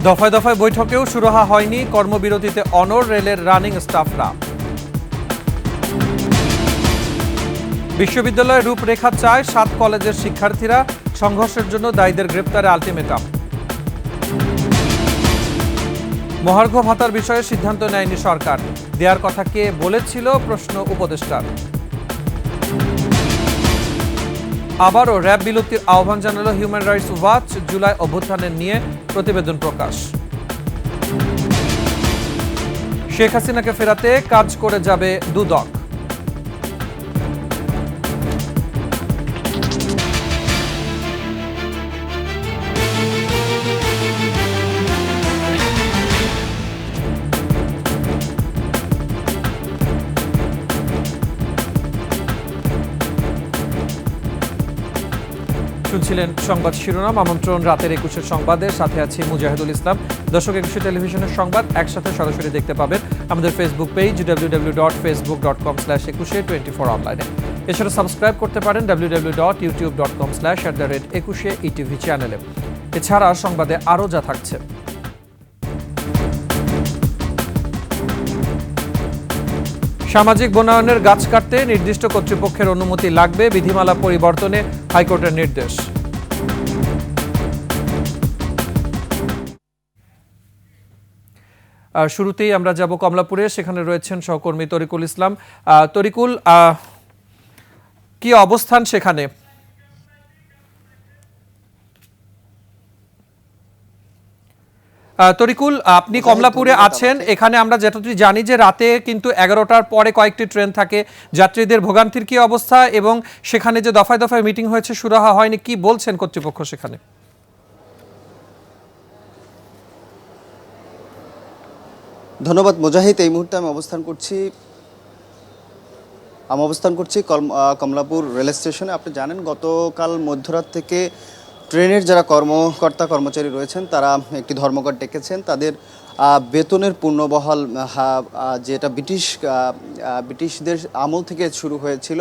দফায় দফায় বৈঠকেও সুরাহা হয়নি, কর্মবিরতিতে অনড় রেলের রানিং স্টাফরা। বিশ্ববিদ্যালয়ের রূপরেখা চায় 7 কলেজের শিক্ষার্থীরা, সংঘর্ষের জন্য দায়ীদের গ্রেপ্তারে আলটিমেটাম। মহার্ঘ ভাতার বিষয়ে সিদ্ধান্ত নেয়নি সরকার, দেওয়ার কথা কে বলেছিল, প্রশ্ন উপদেষ্টার। আবারও র্যাব বিলুপ্তির আহ্বান জানালো হিউম্যান রাইটস ওয়াচ, জুলাই অভ্যুত্থানের নিয়ে প্রতিবেদন প্রকাশ। শেখ হাসিনাকে ফেরাতে কাজ করে যাবে দুদক। শুনছিলেন সংবাদ শিরোনাম। আমন্ত্রণ রাতের 21-এর সংবাদের, সাথে আছি মুজাহিদুল ইসলাম। দর্শক, 21 টেলিভিশনের সংবাদ একসাথে সরাসরি দেখতে পাবেন আমাদের ফেসবুক পেজ www.facebook.com/2124 অনলাইনে। এছাড়া সাবস্ক্রাইব করতে পারেন www.youtube.com/21etv চ্যানেলে। এছাড়া সংবাদে আরও যা থাকছে: সামাজিক বনায়নের গাছ কাটতে নির্দিষ্ট কর্তৃপক্ষের অনুমতি লাগবে, বিধিমালা পরিবর্তনে হাইকোর্টের নির্দেশ। শুরুতেই আমরা যাব কমলাপুরে, সেখানে রয়েছেন সহকর্মী তরিকুল ইসলাম। তরিকুল, কি অবস্থান সেখানে? তরিকুল, আপনি কমলাপুরে আছেন। এখানে আমরা যতটুকু জানি যে রাতে কিন্তু 11টার পরে কয়েকটি ট্রেন থাকে, যাত্রীদের ভোগান্তির কি অবস্থা, এবং সেখানে যে দফায় দফায় মিটিং হয়েছে সুরাহা হয়নি, কি বলছেন কর্তৃপক্ষ সেখানে? ধন্যবাদ মুজাহিদ। এই মুহূর্তে আমি অবস্থান করছি কমলাপুর রেল স্টেশনে। আপনি জানেন গতকাল মধ্যরাত থেকে ট্রেনের যারা কর্মকর্তা কর্মচারী রয়েছেন তারা একটি ধর্মঘট ডেকেছেন। তাদের বেতনের পূর্ণবহাল, যেটা ব্রিটিশদের আমল থেকে শুরু হয়েছিল,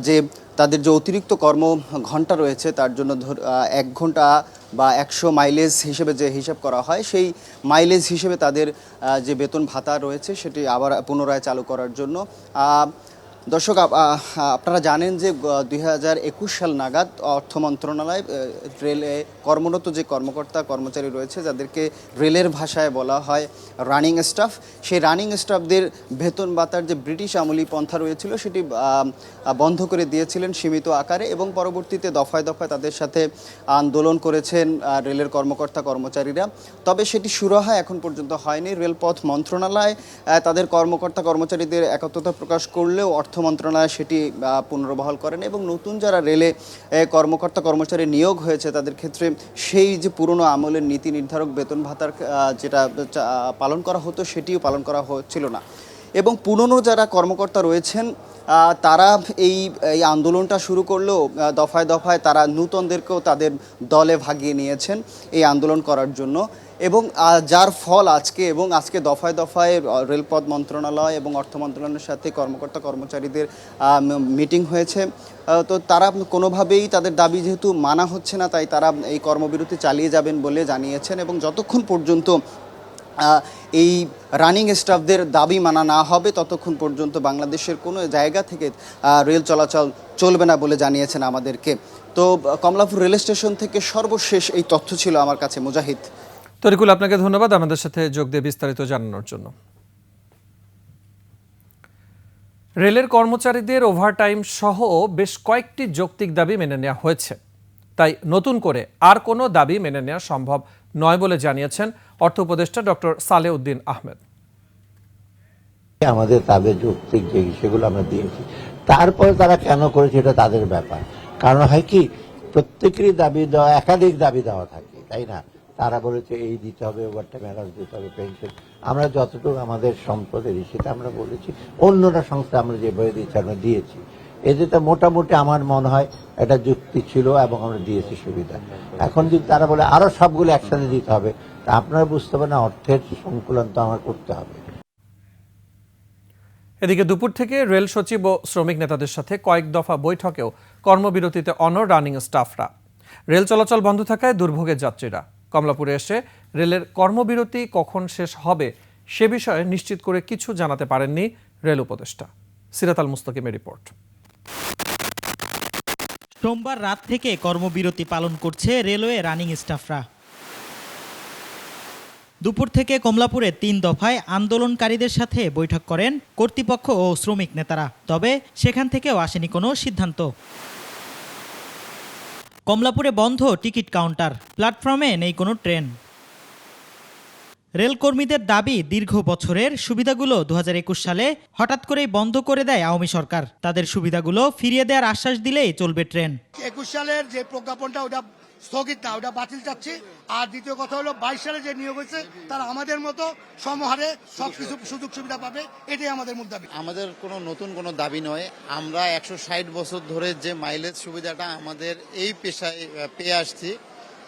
যে তাদের যে অতিরিক্ত কর্ম ঘন্টা রয়েছে তার জন্য 1 ঘন্টা বা 100 মাইলেজ হিসেবে যে হিসাব করা হয়, সেই মাইলেজ হিসেবে তাদের যে বেতন ভাতা রয়েছে সেটি আবার পুনরায় চালু করার জন্য। দর্শক, আপনারা জানেন যে 2021 সাল নাগাদ অর্থ মন্ত্রণালয় রেলে কর্মরত যে কর্মকর্তা কর্মচারী রয়েছে, যাদেরকে রেলের ভাষায় বলা হয় রানিং স্টাফ, সেই রানিং স্টাফদের বেতন ভাতার যে ব্রিটিশ আমলি পন্থা রয়েছিল সেটি বন্ধ করে দিয়েছিলেন সীমিত আকারে, এবং পরবর্তীতে দফায় দফায় তাদের সাথে আন্দোলন করেছেন রেলের কর্মকর্তা কর্মচারীরা। তবে সেটি সুরাহা এখন পর্যন্ত হয়নি। রেলপথ মন্ত্রণালয় তাদের কর্মকর্তা কর্মচারীদের একত্রতা প্রকাশ করলেও অর্থ মন্ত্রণালয় সেটি পুনর্বহাল করেন, এবং নতুন যারা রেলে কর্মকর্তা কর্মচারী নিয়োগ হয়েছে তাদের ক্ষেত্রে সেই যে পুরনো আমলের নীতি নির্ধারক বেতন ভাতার যেটা পালন করা হতো সেটিও পালন করা হচ্ছিল না। এবং পুরনো যারা কর্মকর্তা রয়েছেন তারা এই আন্দোলনটা শুরু করলেও দফায় দফায় তারা নূতনদেরকেও তাদের দলে ভাগিয়ে নিয়েছেন এই আন্দোলন করার জন্য, এবং যার ফল আজকে দফায় দফায় রেলপথ মন্ত্রণালয় এবং অর্থ মন্ত্রণালয়ের সাথে কর্মকর্তা কর্মচারীদের মিটিং হয়েছে। তো তারা কোনোভাবেই তাদের দাবি যেহেতু মানা হচ্ছে না, তাই তারা এই কর্মবিরতি চালিয়ে যাবেন বলে জানিয়েছেন, এবং যতক্ষণ পর্যন্ত এই রানিং স্টাফদের দাবি মানা না হবে ততক্ষণ পর্যন্ত বাংলাদেশের কোনো জায়গা থেকে রেল চলাচল চলবে না বলে জানিয়েছেন আমাদেরকে। তো কমলাপুর রেল স্টেশন থেকে সর্বশেষ এই তথ্য ছিল আমার কাছে। মুজাহিদ। তরিকুল, আপনাকে ধন্যবাদ আমাদের সাথে যোগ দিয়ে বিস্তারিত জানানোর জন্য। রেলের কর্মচারীদের ওভারটাইম সহ বেশ কয়েকটি যৌক্তিক দাবি মেনে নেওয়া হয়েছে, তাই নতুন করে আর কোনো দাবি মেনে নেওয়া সম্ভব নয় বলে জানিয়েছেন অর্থ উপদেষ্টা ডক্টর সালেউদ্দিন আহমেদ। আমাদের তাদের যৌক্তিক যে সেগুলো আমরা দিয়েছি, তারপরে তারা কেন করেছে এটা তাদের ব্যাপার। কারণ হয় কি, প্রত্যেকেরই দাবি দেওয়া, একাধিক দাবি দেওয়া থাকে, তাই না? তারা বলেছে এই দিতে হবে, ওভারটাইম অ্যালাউন্স দিতে হবে, পেনশন। আমরা যতটুকু আমাদের সম্পদের সেটা আমরা বলেছি, অন্যরা সংস্থা আমরা যেভাবে দিচ্ছি আমরা দিয়েছি। এতে মোটামুটি আমার মনে হয় এটা যুক্তি ছিল এবং আমরা দিয়েছি সুবিধা। এখন যদি তারা বলে আরো সবগুলো একসাথে দিতে হবে, তা আপনারা বুঝতে পারেন অর্থের সংকুলন তো আমার করতে হবে। এদিকে দুপুর থেকে রেল সচিব ও শ্রমিক নেতাদের সাথে কয়েক দফা বৈঠকেও কর্মবিরতিতে অনড় রানিং স্টাফরা। রেল চলাচল বন্ধ থাকায় দুর্ভোগের যাত্রীরা। কমলাপুরে এসে রেলের কর্মবিরতি কখন শেষ হবে সে বিষয়ে নিশ্চিত করে কিছু জানাতে পারেননি রেল উপদেষ্টা। সিরাত আল মুস্তাকিমের রিপোর্ট। সোমবার রাত থেকে কর্মবিরতি পালন করছে রেলওয়ে রানিং স্টাফরা। দুপুর থেকে কমলাপুরে 3 দফায় আন্দোলনকারীদের সাথে বৈঠক করেন কর্তৃপক্ষ ও শ্রমিক নেতারা। তবে সেখান থেকেও আসেনি কোনো সিদ্ধান্ত। কমলাপুরে বন্ধ টিকিট কাউন্টার, প্ল্যাটফর্মে নেই কোনো ট্রেন। রেলকর্মীদের দাবি, দীর্ঘ বছরের সুবিধাগুলো 2021 সালে হঠাৎ করেই বন্ধ করে দেয় আওয়ামী সরকার। তাদের সুবিধাগুলো ফিরিয়ে দেওয়ার আশ্বাস দিলেই চলবে ট্রেন। 21 সালের যে প্রজ্ঞাপনটা ওটা স্থগিত না, ওটা বাতিল চাচ্ছি। আর দ্বিতীয় কথা হলো 22 সালে যে নিয়োগ হয়েছে তারা আমাদের মতো সমহারে সবকিছু সুযোগ সুবিধা পাবে, এটাই আমাদের মূল দাবি। আমাদের কোনো দাবি নয়। আমরা 160 বছর ধরে যে মাইলেজ সুবিধাটা আমাদের এই পেশায় পেয়ে আসছি,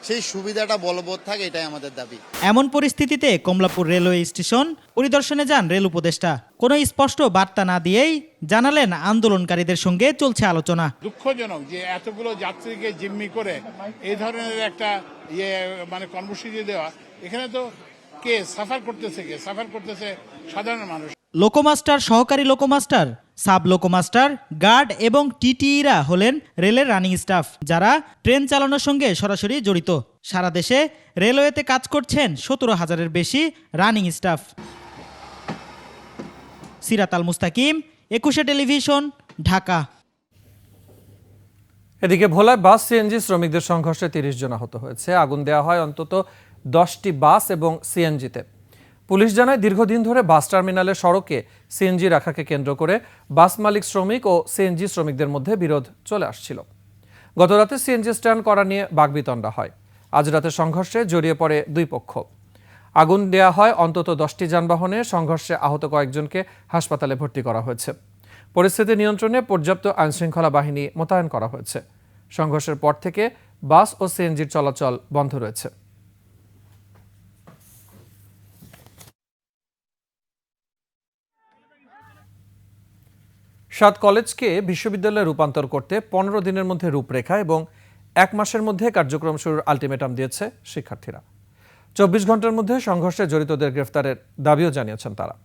সেই সুবিধাটা বলবৎ থাকে, এটাই আমাদের দাবি। এমন পরিস্থিতিতে কমলাপুর রেলওয়ে স্টেশন পরিদর্শনে যান রেল উপদেষ্টা। কোনো স্পষ্ট বার্তা না দিয়েই জানালেন আন্দোলনকারীদের সঙ্গে চলছে আলোচনা। দুঃখজনক যে এতগুলো যাত্রীকে জিম্মি করে এই ধরনের একটা কর্মসূচি দেওয়া, এখানে তো কে সাফার করতেছে সাধারণ মানুষ। লোকোমাস্টার, সহকারী লোকোমাস্টার, সাব লোকোমাস্টার, গার্ড এবং টিটিইরা হলেন রেলের রানিং স্টাফ, যারা ট্রেন চালানোর সঙ্গে সরাসরি জড়িত। সারা দেশে রেলওয়েতে কাজ করছেন 17,000-এর বেশি রানিং স্টাফ। সিরাত আল মুস্তাকিম, 21 টেলিভিশন, ঢাকা। এদিকে ভোলায় বাস সিএনজি শ্রমিকদের সংঘর্ষে 30 জন আহত হয়েছে। আগুন দেওয়া হয় অন্তত 10টি বাস এবং সিএনজিতে। পুলিশ জানায়, দীর্ঘদিন ধরে বাস টার্মিনালের সড়কে সিএনজি রাখাকে কেন্দ্র করে বাস মালিক শ্রমিক ও সিএনজি শ্রমিকদের মধ্যে বিরোধ চলে আসছিল। গতরাতে সিএনজি স্ট্যান্ড করা নিয়ে বাকবিতণ্ডা হয়। আজ রাতে সংঘর্ষে জড়িয়ে পড়ে দুই পক্ষ। আগুন দেওয়া হয় অন্তত 10টি যানবাহনে। সংঘর্ষে আহত কয়েকজনকে হাসপাতালে ভর্তি করা হয়েছে। পরিস্থিতি নিয়ন্ত্রণে পর্যাপ্ত আইনশৃঙ্খলা বাহিনী মোতায়েন করা হয়েছে। সংঘর্ষের পর থেকে বাস ও সিএনজির চলাচল বন্ধ রয়েছে। সাত কলেজকে বিশ্ববিদ্যালয়ে রূপান্তর করতে 15 দিনের মধ্যে রূপরেখা এবং 1 মাসের মধ্যে কার্যক্রম শুরুর আলটিমেটাম দিয়েছে শিক্ষার্থীরা। 24 ঘন্টার মধ্যে সংঘর্ষে জড়িতদের গ্রেফতারের দাবিও জানিয়েছেন তারা।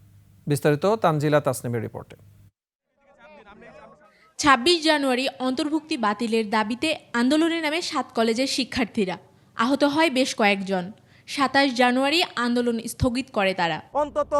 বিস্তারিত তানজিলা তাসনিমের রিপোর্টে। 26 জানুয়ারি অন্তর্ভুক্তি বাতিলের দাবিতে আন্দোলনে নামে 7 কলেজের শিক্ষার্থীরা। আহত হয় বেশ কয়েকজন। 27 জানুয়ারি আন্দোলন স্থগিত করে তারা। অন্তত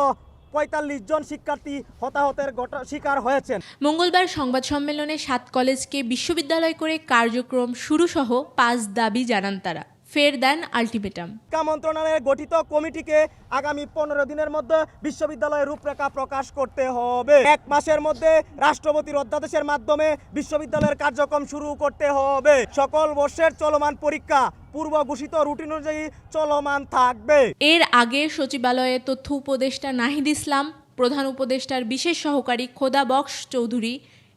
45 জন শিক্ষার্থী হতাহতের শিকার হয়েছেন। মঙ্গলবার সংবাদ সম্মেলনে 7 কলেজকে বিশ্ববিদ্যালয় করে কার্যক্রম শুরু সহ 5 দাবি জানান তারা। ফের দেন আলটিমেটাম। শিক্ষা মন্ত্রণালয়ের গঠিত কমিটিকে আগামী 15 দিনের মধ্যে বিশ্ববিদ্যালয়ের রূপরেখা প্রকাশ করতে হবে। 1 মাসের মধ্যে রাষ্ট্রপতির অধ্যাদেশের মাধ্যমে বিশ্ববিদ্যালয়ের কার্যক্রম শুরু করতে হবে। সকল বর্ষের চলমান পরীক্ষা পূর্ব ঘোষিত রুটিন অনুযায়ী চলমান থাকবে। এর আগে সচিবালয়ে তথ্য উপদেষ্টা নাহিদ ইসলাম, প্রধান উপদেষ্টার বিশেষ সহকারী খোদা বক্স চৌধুরী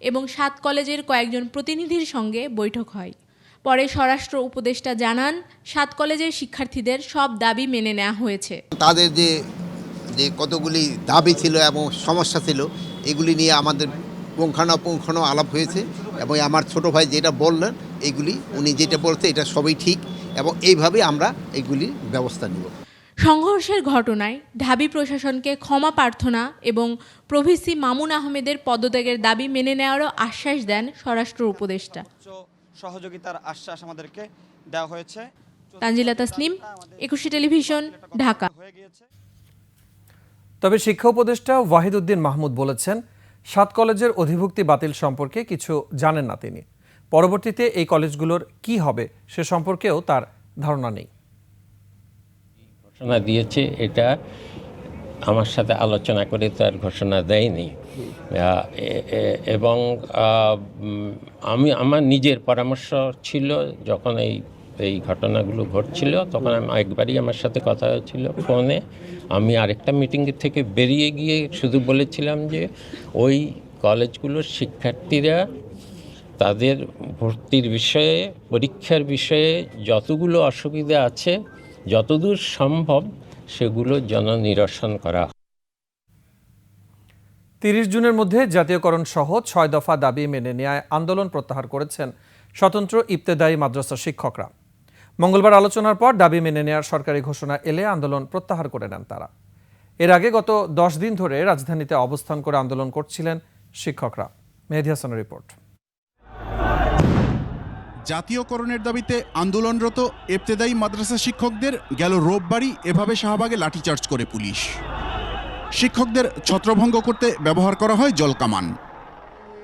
এবং 7 কলেজের কয়েকজন প্রতিনিধির সঙ্গে বৈঠক হয়। পরে স্বরাষ্ট্র উপদেষ্টা জানান, 7 কলেজের শিক্ষার্থীদের সব দাবি মেনে নেওয়া হয়েছে। তাদের যে কতগুলি দাবি ছিল এবং সমস্যা ছিল, এগুলি নিয়ে আমাদের পুঙ্খানুপুঙ্খানু আলাপ হয়েছে এবং আমার ছোট ভাই যেটা বললেন, এগুলি উনি যেটা বলছে এটা সবই ঠিক এবং এইভাবে আমরা এগুলির ব্যবস্থা নিব। সংঘর্ষের ঘটনায় ঢাবি প্রশাসনকে ক্ষমা প্রার্থনা এবং প্রভিসি মামুন আহমেদের পদত্যাগের দাবি মেনে নেওয়ারও আশ্বাস দেন স্বরাষ্ট্র উপদেষ্টা। সহযোগিতার আশ্বাস আমাদেরকে দেওয়া হয়েছে। তানজিলা তাসনিম, 21 টেলিভিশন, ঢাকা। তবে শিক্ষা উপদেষ্টা ওয়াহিদউদ্দিন মাহমুদ বলেছেন, 7 কলেজের অধিভুক্তি বাতিল সম্পর্কে কিছু জানেন না তিনি। পরবর্তীতে এই কলেজগুলোর কি হবে সে সম্পর্কেও তার ধারণা নেই। ঘোষণা দিয়েছে, এটা আমার সাথে আলোচনা করে তার ঘোষণা দেয়নি। এবং আমার নিজের পরামর্শ ছিল, যখন এই ঘটনাগুলো ঘটছিল তখন একবারই আমার সাথে কথা হয়েছিল ফোনে। আমি আরেকটা মিটিং থেকে বেরিয়ে গিয়ে শুধু বলেছিলাম যে ওই কলেজগুলোর শিক্ষার্থীরা তাদের ভর্তির বিষয়ে, পরীক্ষার বিষয়ে যতগুলো অসুবিধা আছে, যতদূর সম্ভব সেগুলো যেন নিরসন করা। 30 জুনের মধ্যে জাতীয়করণ সহ 6 দফা দাবি মেনে নেয় আন্দোলন প্রত্যাহার করেছেন স্বতন্ত্র ইবতেদায়ী মাদ্রাসা শিক্ষকরা। মঙ্গলবার আলোচনার পর দাবি মেনে নেওয়ার সরকারি ঘোষণা এলে আন্দোলন প্রত্যাহার করে নেন তারা। এর আগে গত 10 দিন ধরে রাজধানীতে অবস্থান করে আন্দোলন করছিলেন শিক্ষকরা। মেহেদী হাসানের রিপোর্ট। জাতীয়করণের দাবিতে আন্দোলনরত ইবতেদায়ী মাদ্রাসা শিক্ষকদের গেল রোববারই এভাবে শাহবাগে লাঠিচার্জ করে পুলিশ। শিক্ষকদের ছত্রভঙ্গ করতে ব্যবহার করা হয় জলকামান।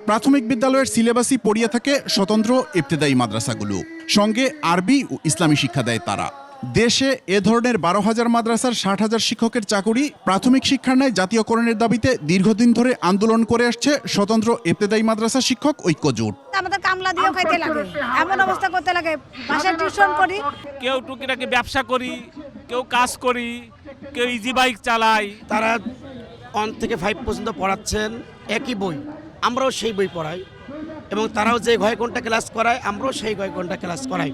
প্রাথমিক বিদ্যালয়ের সিলেবাসই পড়িয়ে থাকে স্বতন্ত্র ইবতেদায়ী মাদ্রাসাগুলো, সঙ্গে আরবি ও ইসলামী শিক্ষা দেয় তারা। দেশে এ ধরনের 12,000 মাদ্রাসার 60,000 শিক্ষকের চাকুরি প্রাথমিক শিক্ষার ন্যায় জাতীয়করণের দাবিতে দীর্ঘদিন ধরে আন্দোলন করে আসছে স্বতন্ত্র ইবতেদায়ী মাদ্রাসা শিক্ষক ঐক্য জোট। আমাদের কামলা দিয়েও খাইতে লাগে, এমন অবস্থা করতে লাগে, ভাষা টিউশন করি, কেউ টুকিটাকি ব্যবসা করি, কেউ কাজ করি, কেউ ইজি বাইক চালাই। তারা 1 থেকে 5 পর্যন্ত পড়াচ্ছেন একই বই, আমরাও সেই বই পড়াই এবং তারাও যে কয়েক ঘন্টা ক্লাস করায় আমরাও সেই কয়েক ঘন্টা ক্লাস করাই।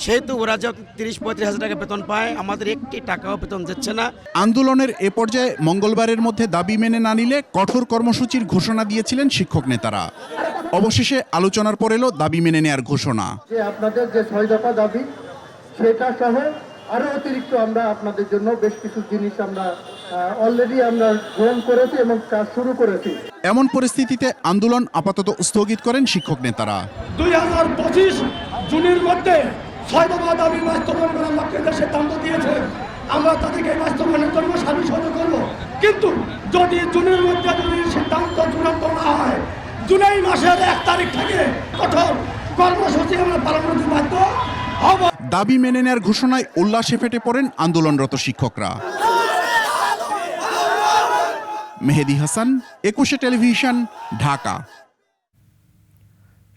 সেহেতু ওরা যে 30-35 হাজার টাকা বেতন পায়, আমাদের একটি টাকাও বেতন যাচ্ছে না। আন্দোলনের এ পর্যায়ে মঙ্গলবারের মধ্যে দাবি মেনে না নিলে কঠোর কর্মসূচির ঘোষণা দিয়েছিলেন শিক্ষক নেতারা। অবশেষে আলোচনার পর এলো দাবি মেনে নেয়ার ঘোষণা। যে আপনাদের যে 6 দফা দাবি সেটা সহ আরো অতিরিক্ত আমরা আপনাদের জন্য বেশ কিছু জিনিস আমরা অলরেডি আমরা গ্রহণ করেছি এবং কাজ শুরু করেছি। এমন পরিস্থিতিতে আন্দোলন আপাতত স্থগিত করেন শিক্ষক নেতারা। 2025 জুনের মধ্যে 6 দফা দাবি বাস্তবায়ন করার লক্ষ্যে যে সিদ্ধান্ত দিয়েছে, আমরা তাদেরকে বাস্তবায়নের জন্য সার্বিক সহযোগিতা করব। কিন্তু যদি জুনের মধ্যে যদি সিদ্ধান্ত চূড়ান্ত না হয়, জুলাই মাসের 1 তারিখ থেকে কঠোর কর্মসূচি আমরা পালন করতে বাধ্য হব। দাবি মেনে নেয়ার ঘোষণায় উল্লাসে ফেটে পড়েন আন্দোলনরত শিক্ষকরা। মেহেদী হাসান, 21 টেলিভিশন, ঢাকা।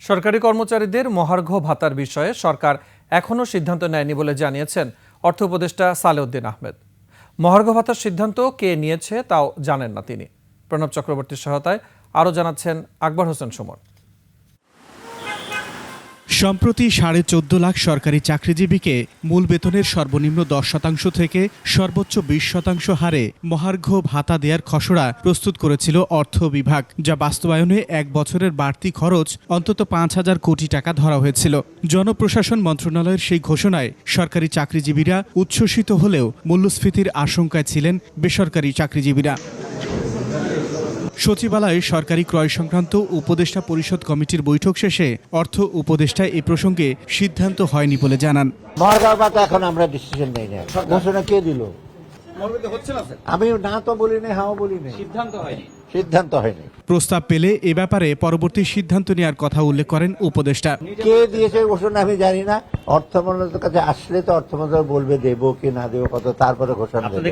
সরকারি কর্মচারীদের মহার্ঘ ভাতার বিষয়ে সরকার এখনও সিদ্ধান্ত নেয়নি বলে জানিয়েছেন অর্থ উপদেষ্টা সালেউদ্দিন আহমেদ। মহার্ঘ ভাতার সিদ্ধান্ত কে নিয়েছে তাও জানেন না তিনি। প্রণব চক্রবর্তীর সহায়তায় আরও জানাচ্ছেন আকবর হোসেন সুমন। সম্প্রতি 14.5 লাখ সরকারি চাকরিজীবীকে মূল বেতনের সর্বনিম্ন 10% থেকে সর্বোচ্চ 20% হারে মহার্ঘ ভাতা দেওয়ার খসড়া প্রস্তুত করেছিল অর্থ বিভাগ, যা বাস্তবায়নে 1 বছরের বাড়তি খরচ অন্তত 5,000 কোটি টাকা ধরা হয়েছিল। জনপ্রশাসন মন্ত্রণালয়ের সেই ঘোষণায় সরকারি চাকরিজীবীরা উচ্ছ্বসিত হলেও মূল্যস্ফীতির আশঙ্কায় ছিলেন বেসরকারি চাকরিজীবীরা। সচিবালয়ে সরকারি ক্রয় সংক্রান্ত উপদেষ্টা পরিষদ কমিটির বৈঠক শেষে অর্থ উপদেষ্টা এ প্রসঙ্গে সিদ্ধান্ত হয়নি বলে জানান। এখন আমরা ডিসিশন নেই না, ঘোষণা কে দিল? আমি না তো বলি না, হাও বলি না, সিদ্ধান্ত হয়নি। প্রস্তাব পেলে এ ব্যাপারে পরবর্তী সিদ্ধান্ত নেওয়ার কথা উল্লেখ করেন উপদেষ্টা। কে দিয়েছে ঘোষণা আমি জানি না, অর্থ মন্ত্রণালয়ের কাছে আসলে তো অর্থ মন্ত্রণালয় বলবে দেবো কি না দেবো কত, তারপরে ঘোষণা দেবে।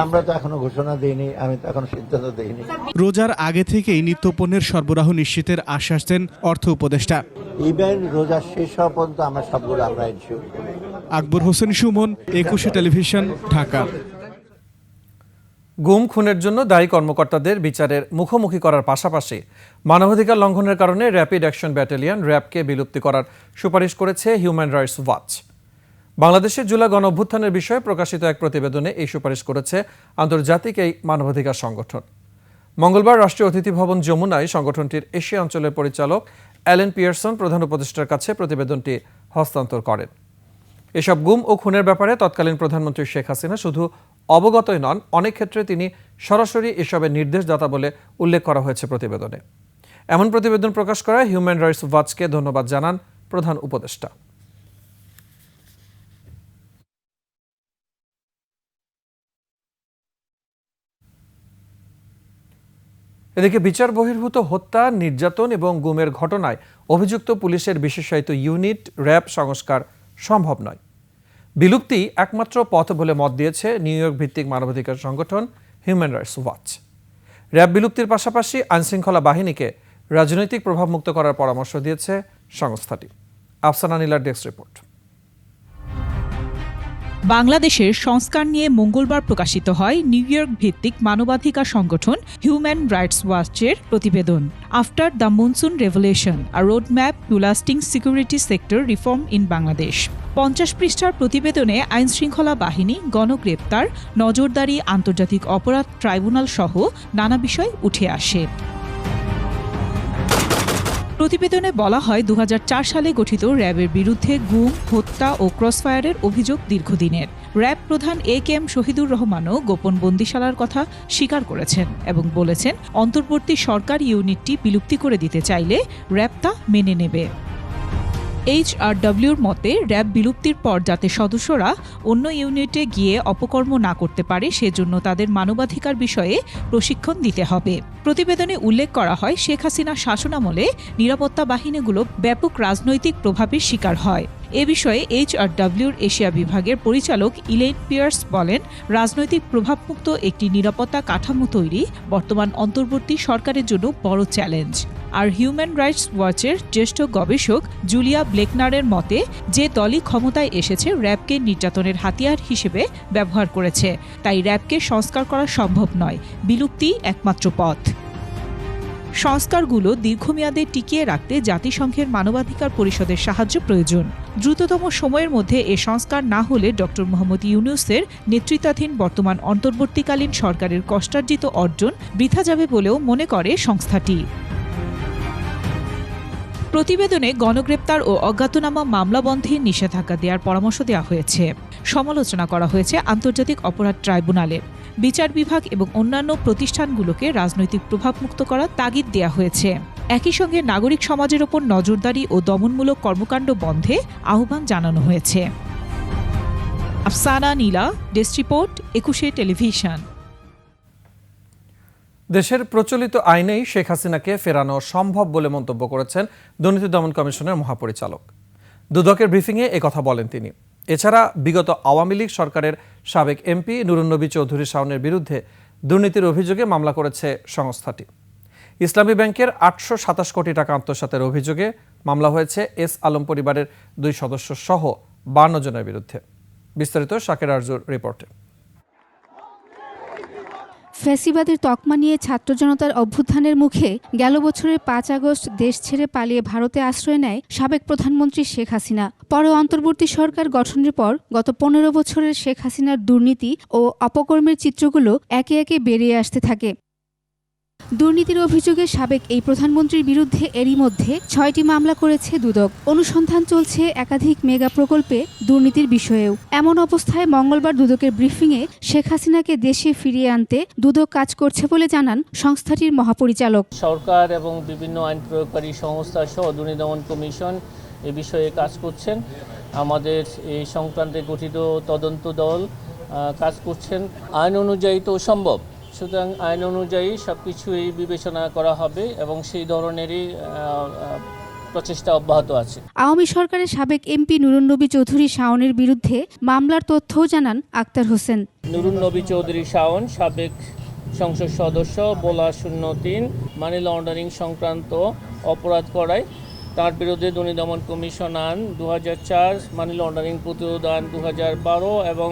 আমরা তো এখনো ঘোষণা দিইনি, আমি তো এখনো সিদ্ধান্ত দিইনি। রোজার আগে থেকেই নিত্যপণ্যের সরবরাহ নিশ্চিতের আশ্বাস দেন অর্থ উপদেষ্টা। ইভেন রোজা শেষ হওয়া পর্যন্ত আমরা সবগুলো আমরা ইনশিওর করি। আকবর হোসেন সুমন, 21 টেলিভিশন, ঢাকা। গুম খুনের জন্য দায়ী কর্মকর্তাদের বিচারের মুখোমুখি করার পাশাপাশি মানবাধিকার লঙ্ঘনের কারণে র্যাপিড অ্যাকশন ব্যাটালিয়ন র্যাবকে বিলুপ্তি করার সুপারিশ করেছে হিউম্যান রাইটস ওয়াচ। বাংলাদেশের জুলাই গণঅভ্যুত্থানের বিষয়ে প্রকাশিত এক প্রতিবেদনে এই সুপারিশ করেছে আন্তর্জাতিক এই মানবাধিকার সংগঠন। মঙ্গলবার রাষ্ট্রীয় অতিথি ভবন যমুনায় সংগঠনটির এশিয়া অঞ্চলের পরিচালক অ্যালেন পিয়ারসন প্রধান উপদেষ্টার কাছে প্রতিবেদনটি হস্তান্তর করেন। এসব গুম ও খুনের ব্যাপারে তৎকালীন প্রধানমন্ত্রী শেখ হাসিনা শুধু অবগতই নন, অনেক ক্ষেত্রে তিনি সরাসরি এসবের নির্দেশদাতা বলে উল্লেখ করা হয়েছে প্রতিবেদনে। এমন প্রতিবেদন প্রকাশ করায় হিউম্যান রাইটস ওয়াচকে ধন্যবাদ জানান প্রধান উপদেষ্টা। এদিকে বিচার বহির্ভূত হত্যা, নির্যাতন এবং গুমের ঘটনায় অভিযুক্ত পুলিশের বিশেষায়িত ইউনিট র্যাব সংস্কার সম্ভব নয়। বিলুপ্তি একমাত্র পথ বলে মত দিয়েছে নিউ ইয়র্ক ভিত্তিক মানবাধিকার সংগঠন হিউম্যান রাইটস ওয়াচ। র্যাব বিলুপ্তির পাশাপাশি আইনশৃঙ্খলা বাহিনীকে রাজনৈতিক প্রভাবমুক্ত করার পরামর্শ দিয়েছে সংস্থাটি। আফসানা নীলার ডেস্ক রিপোর্ট। বাংলাদেশের সংস্কার নিয়ে মঙ্গলবার প্রকাশিত হয় নিউ ইয়র্ক ভিত্তিক মানবাধিকার সংগঠন হিউম্যান রাইটস ওয়াচের প্রতিবেদন after the monsoon revolution, a roadmap to lasting security sector reform in Bangladesh. 50 পৃষ্ঠার প্রতিবেদনে আইনশৃঙ্খলা বাহিনী, গণগ্রেপ্তার, নজরদারি, আন্তর্জাতিক অপরাধ ট্রাইব্যুনাল সহ নানা বিষয় উঠে আসে। প্রতিবেদনে বলা হয় 2004 সালে গঠিত র্যাবের বিরুদ্ধে গুম, হত্যা ও ক্রসফায়ারের অভিযোগ দীর্ঘদিনের। র্যাব প্রধান AK শহীদুর রহমানও গোপন বন্দিশালার কথা স্বীকার করেছেন এবং বলেছেন অন্তর্বর্তী সরকার ইউনিটটি বিলুপ্তি করে দিতে চাইলে র্যাব তা মেনে নেবে। HRWর মতে র্যাব বিলুপ্তির পর যাতে সদস্যরা অন্য ইউনিটে গিয়ে অপকর্ম না করতে পারে সেজন্য তাদের মানবাধিকার বিষয়ে প্রশিক্ষণ দিতে হবে। প্রতিবেদনে উল্লেখ করা হয় শেখ হাসিনা শাসনামলে নিরাপত্তা বাহিনীগুলো ব্যাপক রাজনৈতিক প্রভাবের শিকার হয়। এ বিষয়ে HRWর এশিয়া বিভাগের পরিচালক ইলেইন পিয়ার্স বলেন, রাজনৈতিক প্রভাবমুক্ত একটি নিরাপত্তা কাঠামো তৈরি বর্তমান অন্তর্বর্তী সরকারের জন্য বড় চ্যালেঞ্জ। আর হিউম্যান রাইটস ওয়াচের জ্যেষ্ঠ গবেষক জুলিয়া ব্লেকনারের মতে যে দলই ক্ষমতায় এসেছে র্যাবকে নির্যাতনের হাতিয়ার হিসেবে ব্যবহার করেছে, তাই র্যাবকে সংস্কার করা সম্ভব নয়, বিলুপ্তি একমাত্র পথ। সংস্কারগুলো দীর্ঘমেয়াদে টিকিয়ে রাখতে জাতিসংঘের মানবাধিকার পরিষদের সাহায্য প্রয়োজন। দ্রুততম সময়ের মধ্যে এ সংস্কার না হলে ডক্টর মোহাম্মদ ইউনূসের নেতৃত্বাধীন বর্তমান অন্তর্বর্তীকালীন সরকারের কষ্টার্জিত অর্জন বৃথা যাবে বলেও মনে করে সংস্থাটি। প্রতিবেদনে গণগ্রেপ্তার ও অজ্ঞাতনামা মামলা বন্ধে নিষেধাজ্ঞা দেওয়ার পরামর্শ দেওয়া হয়েছে। সমালোচনা করা হয়েছে আন্তর্জাতিক অপরাধ ট্রাইব্যুনালের। বিচার বিভাগ এবং অন্যান্য প্রতিষ্ঠানগুলোকে রাজনৈতিক প্রভাবমুক্ত করার তাগিদ দেওয়া হয়েছে। একই সঙ্গে নাগরিক সমাজের ওপর নজরদারি ও দমনমূলক কর্মকাণ্ড বন্ধে আহ্বান জানানো হয়েছে। আফসানা নীলা, ডেস্ক রিপোর্ট, 21 টেলিভিশন। দেশের প্রচলিত আইনেই শেখ হাসিনাকে ফেরানো সম্ভব বলে মন্তব্য করেছেন দুর্নীতি দমন কমিশনের মহাপরিচালক। দুদকের ব্রিফিংয়ে একথা বলেন তিনি। এছাড়া বিগত আওয়ামী লীগ সরকারের সাবেক MP নুরুন্নবী চৌধুরী শাওনের বিরুদ্ধে দুর্নীতির অভিযোগে মামলা করেছে সংস্থাটি। ইসলামী ব্যাংকের 827 কোটি টাকা আত্মসাতের অভিযোগে মামলা হয়েছে এস আলম পরিবারের 2 সদস্য সহ 52 জনের বিরুদ্ধে। বিস্তারিত শাকের আরজুর রিপোর্টে। ফ্যাসিবাদের তকমা নিয়ে ছাত্র জনতার অভ্যুত্থানের মুখে গেল বছরের 5 আগস্ট দেশ ছেড়ে পালিয়ে ভারতে আশ্রয় নেয় সাবেক প্রধানমন্ত্রী শেখ হাসিনা। পরে অন্তর্বর্তী সরকার গঠনের পর গত 15 বছরের শেখ হাসিনার দুর্নীতি ও অপকর্মের চিত্রগুলো একে একে বেরিয়ে আসতে থাকে। দুর্নীতির অভিযোগে সাবেক এই প্রধানমন্ত্রীর বিরুদ্ধে এরই মধ্যে 6টি মামলা করেছে দুদক। অনুসন্ধান চলছে একাধিক মেগা প্রকল্পে দুর্নীতির বিষয়েও। এমন অবস্থায় মঙ্গলবার দুদকের ব্রিফিংয়ে শেখ হাসিনাকে দেশে ফিরিয়ে আনতে দুদক কাজ করছে বলে জানান সংস্থাটির মহাপরিচালক। সরকার এবং বিভিন্ন আইন প্রয়োগকারী সংস্থা সহ দুর্নীতি দমন কমিশন এ বিষয়ে কাজ করছেন। আমাদের এই সংক্রান্তে গঠিত তদন্ত দল কাজ করছেন। আইন অনুযায়ী তো সম্ভব, সুতরাং আইন অনুযায়ী সবকিছুই বিবেচনা করা হবে এবং সেই ধরনেরই প্রচেষ্টা অব্যাহত আছে। আওয়ামী সরকারের সাবেক MP নুরুন্নবী চৌধুরী শাওনের বিরুদ্ধে মামলার তথ্যও জানান আক্তার হোসেন। নুরুন্নবী চৌধুরী শাওন সাবেক সংসদ সদস্য, বোলা 03 মানি লন্ডারিং সংক্রান্ত অপরাধ করায় তার বিরুদ্ধে দুর্নীতি দমন কমিশন আইন 2004, মানি লন্ডারিং প্রতিরোধ আইন 2012 এবং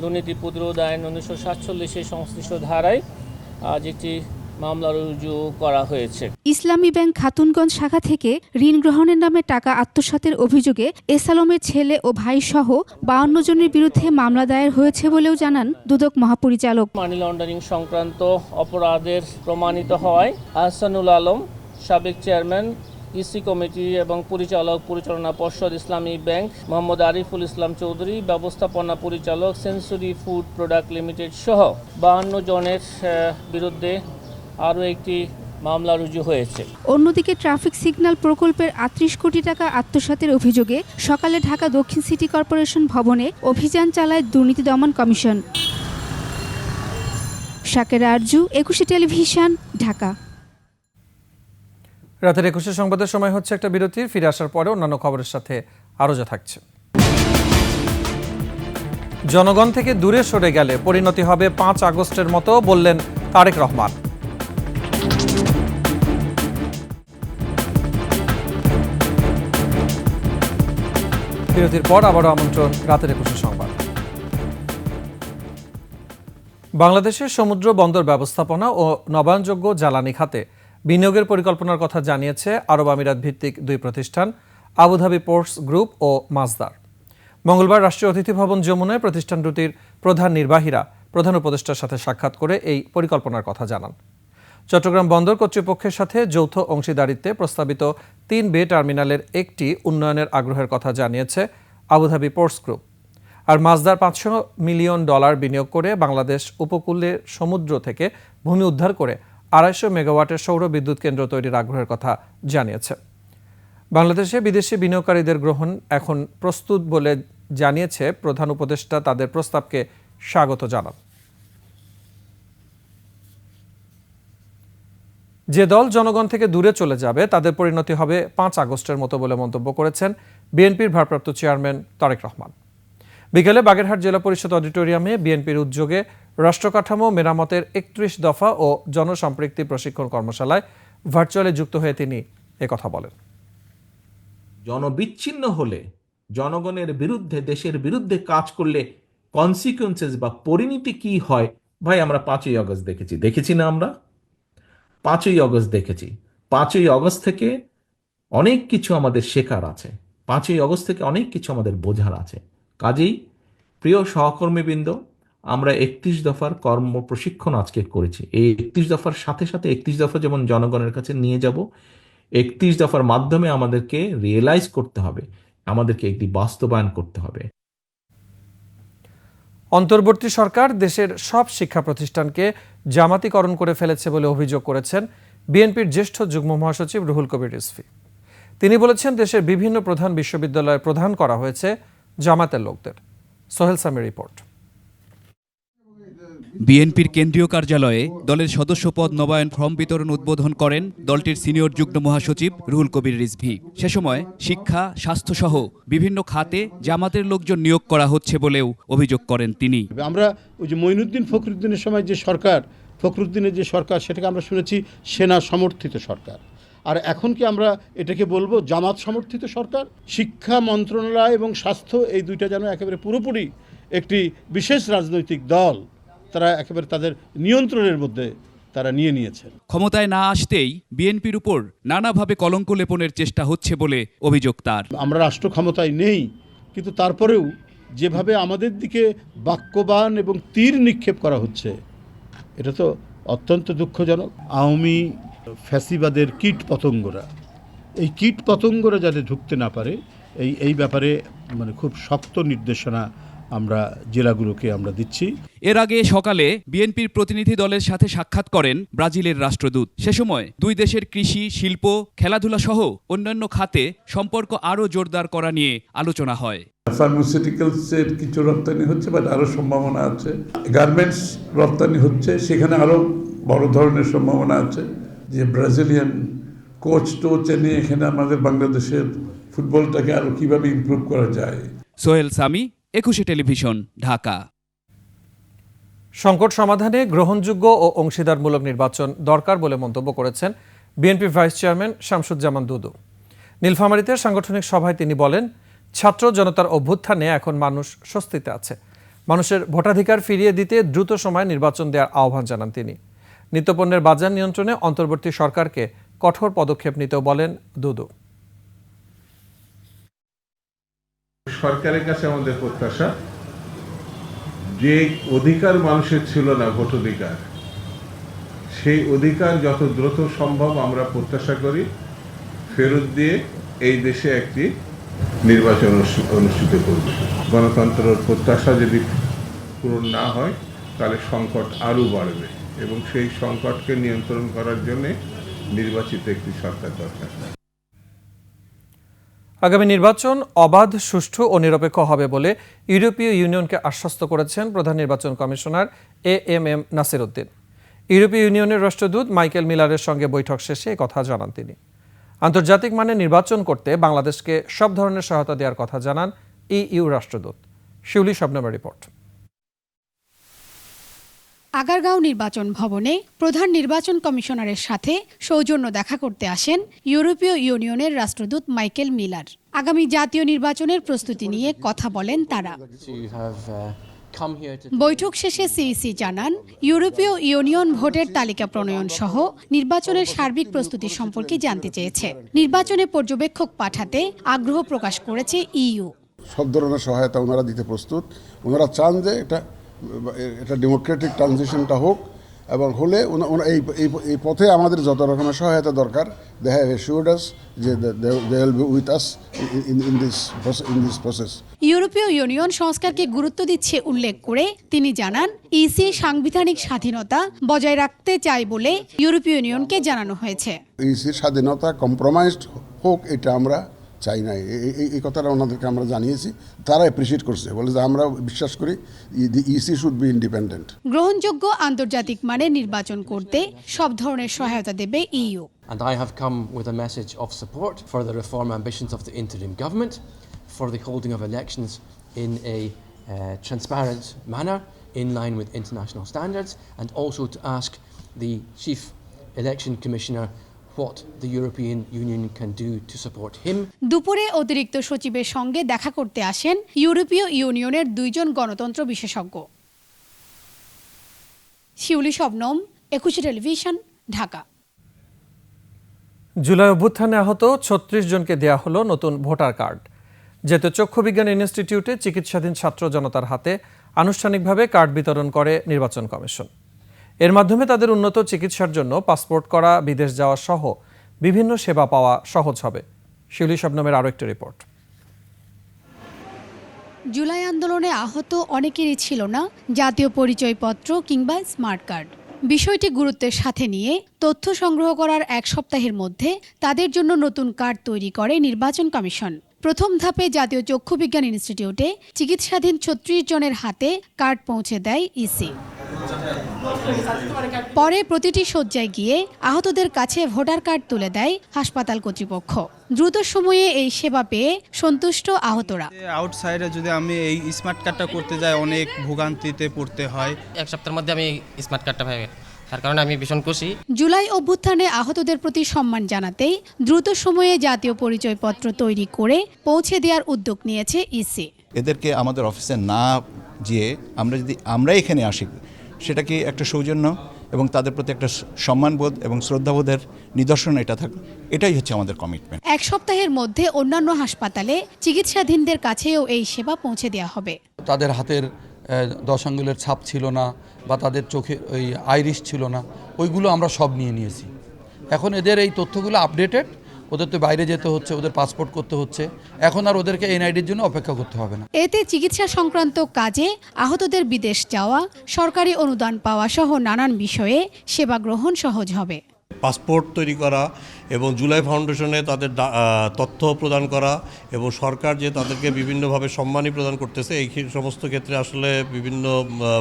দুর্নীতি প্রতিরোধ আইন 1947 সংশ্লিষ্ট ধারায় আজ একটি মামলা রুজু করা হয়েছে। ইসলামী ব্যাংক খাতুনগঞ্জ শাখা থেকে ঋণ গ্রহণের নামে টাকা আত্মসাতের অভিযোগে এস আলমের ছেলে ও ভাই সহ 52 জনের বিরুদ্ধে মামলা দায়ের হয়েছে বলেও জানান দুদক মহাপরিচালক। মানি লন্ডারিং সংক্রান্ত অপরাধের প্রমাণিত হওয়ায় আহসানুল আলম, সাবেক চেয়ারম্যান ইসি কমিটি এবং পরিচালনা পর্ষদ ইসলামী ব্যাংক, মোহাম্মদ আরিফুল ইসলাম চৌধুরী, ব্যবস্থাপনা পরিচালক সেঞ্চুরি ফুড প্রোডাক্ট লিমিটেড সহ 52 জনের বিরুদ্ধে আরও একটি মামলা রুজু হয়েছে। অন্যদিকে ট্রাফিক সিগন্যাল প্রকল্পের 38 কোটি টাকা আত্মসাতের অভিযোগে সকালে ঢাকা দক্ষিণ সিটি কর্পোরেশন ভবনে অভিযান চালায় দুর্নীতি দমন কমিশন। শাকের আরজু, 21 টেলিভিশন, ঢাকা। রাতের 21 সংবাদের সময় হচ্ছে একটা বিরতির। ফিরে আসার পরে অন্যান্য খবরের সাথে আরও যা থাকছে। জনগণ থেকে দূরে সরে গেলে পরিণতি হবে 5 আগস্টের মতো, বললেন তারেক রহমান। বিরতির পর আবারও আমন্ত্রণ রাতের 21 সংবাদ। বাংলাদেশের সমুদ্র বন্দর ব্যবস্থাপনা ও নবায়নযোগ্য জ্বালানি খাতে বিনিয়োগের পরিকল্পনার কথা জানিয়েছে আরব আমিরাত ভিত্তিক 2 প্রতিষ্ঠান আবুধাবি পোর্টস গ্রুপ ও মাজদার। মঙ্গলবার রাষ্ট্রীয় অতিথি ভবন যমুনায় প্রতিষ্ঠান দুটির প্রধান নির্বাহীরা প্রধান উপদেষ্টার সাথে সাক্ষাৎ করে এই পরিকল্পনার কথা জানান। চট্টগ্রাম বন্দর কর্তৃপক্ষের সাথে যৌথ অংশীদারিত্বে প্রস্তাবিত 3 বে টার্মিনালের একটি উন্নয়নের আগ্রহের কথা জানিয়েছে আবুধাবি পোর্টস গ্রুপ। আর মাছদার $500 মিলিয়ন বিনিয়োগ করে বাংলাদেশ উপকূলের সমুদ্র থেকে ভূমি উদ্ধার করে 250 মেগাওয়াটের সৌর বিদ্যুৎ কেন্দ্র তৈরির আগ্রহের কথা জানিয়েছে। বাংলাদেশে বিদেশি বিনিয়োগকারীদের গ্রহণ এখন প্রস্তুত বলে জানিয়েছে প্রধান উপদেষ্টা তাদের প্রস্তাবকে স্বাগত জানান। যে দল জনগণ থেকে দূরে চলে যাবে তাদের পরিণতি হবে 5 আগস্টের মতো বলে মন্তব্য করেছেন বিএনপির ভারপ্রাপ্ত চেয়ারম্যান তারেক রহমান। বিকেলে বাগেরহাট জেলা পরিষদ অডিটোরিয়ামে বিএনপির উদ্যোগে রাষ্ট্রকাঠামো মেরামতের 31 দফা ও জনসম্পৃক্তি প্রশিক্ষণ কর্মশালায় ভার্চুয়ালি যুক্ত হয়ে তিনি একথা বলেন। জনবিচ্ছিন্ন হলে, জনগণের বিরুদ্ধে, দেশের বিরুদ্ধে কাজ করলে কনসিকুয়েন্সেস বা পরিণতি কি হয়, ভাই আমরা 5ই আগস্ট দেখেছি না? আমরা 5ই আগস্ট দেখেছি। 5ই আগস্ট থেকে অনেক কিছু আমাদের শেখার আছে, 5ই আগস্ট থেকে অনেক কিছু আমাদের বোঝার আছে। কাজেই প্রিয় সহকর্মীবৃন্দ, আমরা 31 দফার কর্ম প্রশিক্ষণ আজকে করেছি। এই 31 দফার সাথে সাথে 31 দফা যেমন জনগণের কাছে নিয়ে যাব, 31 দফার মাধ্যমে আমাদেরকে রিয়েলাইজ করতে হবে, আমাদেরকে একটি বাস্তবায়ন করতে হবে। অন্তর্বর্তী সরকার দেশের সব শিক্ষা প্রতিষ্ঠানকে জামাতিকরণ করে ফেলেছে বলে অভিযোগ করেছেন বিএনপির জ্যেষ্ঠ যুগ্ম মহাসচিব রুহুল কবির রিজভী। তিনি বলেছেন, দেশের বিভিন্ন প্রধান বিশ্ববিদ্যালয়ে প্রদান করা হয়েছে জামাতের লোকদের। সোহেল সামির রিপোর্ট। বিএনপির কেন্দ্রীয় কার্যালয়ে দলের সদস্যপদ নবায়ন ফর্ম বিতরণ উদ্বোধন করেন দলটির সিনিয়র যুগ্ম মহাসচিব রুহুল কবির রিজভী। সে সময় শিক্ষা, স্বাস্থ্যসহ বিভিন্ন খাতে জামাতের লোকজন নিয়োগ করা হচ্ছে বলেও অভিযোগ করেন তিনি। আমরা ওই যে মঈনুদ্দিন ফখরুদ্দিনের সময় যে সরকার, ফখরুদ্দিনের যে সরকার, সেটাকে আমরা শুনেছি সেনা সমর্থিত সরকার। আর এখন কি আমরা এটাকে বলবো জামাত সমর্থিত সরকার? শিক্ষা মন্ত্রণালয় এবং স্বাস্থ্য, এই দুইটা যেন একেবারে পুরোপুরি একটি বিশেষ রাজনৈতিক দল তারা একেবারে তাদের নিয়ন্ত্রণের মধ্যে তারা নিয়েছে। ক্ষমতায় না আসতেই বিএনপির উপর নানাভাবে কলঙ্ক লেপনের চেষ্টা হচ্ছে বলে অভিযোগ তার। আমরা রাষ্ট্র ক্ষমতায় নেই, কিন্তু তারপরেও যেভাবে আমাদের দিকে বাক্যবান এবং তীর নিক্ষেপ করা হচ্ছে, এটা তো অত্যন্ত দুঃখজনক। আওয়ামী ফ্যাসিবাদের কীট পতঙ্গরা, এই কীট পতঙ্গরা যাতে ঢুকতে না পারে, এই ব্যাপারে মানে খুব শক্ত নির্দেশনা আমরা জেলাগুলোকে আমরা দিচ্ছি। এর আগে সকালে বিএনপির প্রতিনিধি দলের সাথে সাক্ষাৎ করেন ব্রাজিলের রাষ্ট্রদূত। সে সময় দুই দেশের কৃষি, শিল্প, খেলাধুলা সহ অন্যান্য খাতে সম্পর্ক আরও জোরদার করা নিয়ে আলোচনা হয়। ফার্মাসিউটিক্যালসের কিছু রপ্তানি হচ্ছে, বাট আরও সম্ভাবনা আছে। গার্মেন্টস রপ্তানি হচ্ছে, সেখানে আরও বড় ধরনের সম্ভাবনা আছে। যে ব্রাজিলিয়ান কোচ টোচ এনে এখানে আমাদের বাংলাদেশের ফুটবলটাকে আরও কীভাবে ইমপ্রুভ করা যায়। সোহেল সামি, 21 টেলিভিশন, ঢাকা। সংকট সমাধানে গ্রহণযোগ্য ও অংশীদারমূলক নির্বাচন দরকার বলে মন্তব্য করেছেন বিএনপির ভাইস চেয়ারম্যান শামসুজ্জামান দুদু। নীলফামারীতে সাংগঠনিক সভায় তিনি বলেন, ছাত্র জনতার অভ্যুত্থানে এখন মানুষ স্বস্তিতে আছে। মানুষের ভোটাধিকার ফিরিয়ে দিতে দ্রুত সময়ে নির্বাচন দেওয়ার আহ্বান জানান তিনি। নিত্যপণ্যের বাজার নিয়ন্ত্রণে অন্তর্বর্তী সরকারকে কঠোর পদক্ষেপ নিতেও বলেন দুদু। সরকারের কাছে আমাদের প্রত্যাশা, যে অধিকার মানুষের ছিল না, ভোটাধিকার, সেই অধিকার যত দ্রুত সম্ভব আমরা প্রত্যাশা করি ফেরত দিয়ে এই দেশে একটি নির্বাচন অনুষ্ঠিত করবে। গণতন্ত্রের প্রত্যাশা যদি পূরণ না হয় তাহলে সংকট আরও বাড়বে এবং সেই সংকটকে নিয়ন্ত্রণ করার জন্য নির্বাচিত একটি সরকার দরকার। আগামী নির্বাচন অবাধ, সুষ্ঠু ও নিরপেক্ষ হবে বলে ইউরোপীয় ইউনিয়নকে আশ্বস্ত করেছেন প্রধান নির্বাচন কমিশনার এএমএম নাসির উদ্দিন। ইউরোপীয় ইউনিয়নের রাষ্ট্রদূত মাইকেল মিলারের সঙ্গে বৈঠক শেষে কথা জানান তিনি। আন্তর্জাতিক মানে নির্বাচন করতে বাংলাদেশকে সব ধরনের সহায়তা দেওয়ার কথা জানান ইইউ রাষ্ট্রদূত। শিউলি শবনমের রিপোর্ট। আগারগাঁও নির্বাচন ভবনে প্রধান নির্বাচন কমিশনারের সাথে সৌজন্য দেখা করতে আসেন ইউরোপীয় ইউনিয়নের রাষ্ট্রদূত মাইকেল মিলার। আগামী জাতীয় নির্বাচনের প্রস্তুতি নিয়ে কথা বলেন তারা। বৈঠক শেষে সিইসি জানান, ইউরোপীয় ইউনিয়ন ভোটের তালিকা প্রণয়ন সহ নির্বাচনের সার্বিক প্রস্তুতি সম্পর্কে জানতে চেয়েছে। নির্বাচনে পর্যবেক্ষক পাঠাতে আগ্রহ প্রকাশ করেছে ইইউ। সব ধরনের সহায়তা ওনারা দিতে প্রস্তুত। ওনারা চান যে এটা ডেমোক্রেটিক ট্রানজিশনটা হোক এবং হলে এই পথে আমাদের যত রকমের সহায়তা দরকার দে হ্যাভ অ্যাসিউরড আস যে they will be with us in this process. ইউরোপীয় ইউনিয়ন সংস্কারকে গুরুত্ব দিচ্ছে উল্লেখ করে তিনি জানান ইসি সাংবিধানিক স্বাধীনতা বজায় রাখতে চায় বলে ইউরোপীয় ইউনিয়নকে জানানো হয়েছে। ইসির স্বাধীনতা কম্প্রোমাইজড হোক এটা আমরা চাই না, এই কথাটা ওনাদেরকে আমরা জানিয়েছি, তারা অ্যাপ্রিসিয়েট করছে, বলে যে আমরা বিশ্বাস করি ইসি শুড বি ইন্ডিপেন্ডেন্ট। গ্রহণযোগ্য আন্তর্জাতিক মানের নির্বাচন করতে সব ধরনের সহায়তা দেবে EU. And I have come with a message of support for the reform ambitions of the interim government, for the holding of elections in a transparent manner in line with international standards, and also to ask the Chief Election Commissioner what the European Union can do to support him. দুপুরে অতিরিক্ত সচিবের সঙ্গে দেখা করতে আসেন ইউরোপীয় ইউনিয়নের 2 জন গণতন্ত্র বিশেষজ্ঞ। শিউলি শবনম, 21 টেলিভিশন, ঢাকা। জুলাই অভ্যুত্থানে আহত 36 জনকে দেয়া হলো নতুন ভোটার কার্ড। জাতীয় চক্ষু বিজ্ঞান ইনস্টিটিউটে চিকিৎসাধীন ছাত্র জনতার হাতে আনুষ্ঠানিকভাবে কার্ড বিতরণ করে নির্বাচন কমিশন। এর মাধ্যমে তাদের উন্নত চিকিৎসার জন্য পাসপোর্ট করা, বিদেশ যাওয়া সহ বিভিন্ন সেবা পাওয়া সহজ হবে। শিউলি শবনমের আরও একটি রিপোর্ট। জুলাই আন্দোলনে আহত অনেকেরই ছিল না জাতীয় পরিচয়পত্র কিংবা স্মার্ট কার্ড। বিষয়টি গুরুত্বের সাথে নিয়ে তথ্য সংগ্রহ করার 1 সপ্তাহের মধ্যে তাদের জন্য নতুন কার্ড তৈরি করে নির্বাচন কমিশন। প্রথম ধাপে জাতীয় চক্ষু বিজ্ঞান ইনস্টিটিউটে চিকিৎসাধীন 36 জনের হাতে কার্ড পৌঁছে দেয় ইসি। পরে প্রতিটি শয্যায় গিয়ে আহতদের কাছে ভোটার কার্ড তুলে দেয় হাসপাতাল কর্তৃপক্ষ। দ্রুত সময়ে এই সেবা পেয়ে সন্তুষ্ট আহতরা। আউটসাইডে যদি আমি এই স্মার্ট কার্ডটা করতে যাই অনেক ভোগান্তিতে পড়তে হয়। 1 সপ্তাহের মধ্যে আমি স্মার্ট কার্ডটা পাই, তার কারণে আমি ভীষণ খুশি। জুলাই অভ্যুত্থানে আহতদের প্রতি সম্মান জানাতেই দ্রুত সময়ে জাতীয় পরিচয়পত্র তৈরি করে পৌঁছে দেওয়ার উদ্যোগ নিয়েছে ইসি। এদেরকে আমাদের অফিসে না গিয়ে আমরা এখানে আসি, সেটা কি একটা সৌজন্য এবং তাদের প্রতি একটা সম্মানবোধ এবং শ্রদ্ধাবোধের নিদর্শন এটা থাকে, এটাই হচ্ছে আমাদের কমিটমেন্ট। 1 সপ্তাহের মধ্যে অন্যান্য হাসপাতালে চিকিৎসাধীনদের কাছেও এই সেবা পৌঁছে দেওয়া হবে। তাদের হাতের 10 আঙ্গুলের ছাপ ছিল না বা তাদের চোখে ওই আইরিশ ছিল না, ওইগুলো আমরা সব নিয়েছি। এখন এদের এই তথ্যগুলো আপডেটেড, ওদের তো বাইরে যেতে হচ্ছে, ওদের পাসপোর্ট করতে হচ্ছে, এখন আর ওদেরকে এনআইডির জন্য অপেক্ষা করতে হবে না। এতে চিকিৎসা সংক্রান্ত কাজে আহতদের বিদেশ যাওয়া, সরকারি অনুদান পাওয়া সহ নানান বিষয়ে সেবা গ্রহণ সহজ হবে। পাসপোর্ট তৈরি করা এবং জুলাই ফাউন্ডেশনে তাদের তথ্য প্রদান করা এবং সরকার যে তাদেরকে বিভিন্নভাবে সম্মানী প্রদান করতেছে, এই সমস্ত ক্ষেত্রে আসলে বিভিন্ন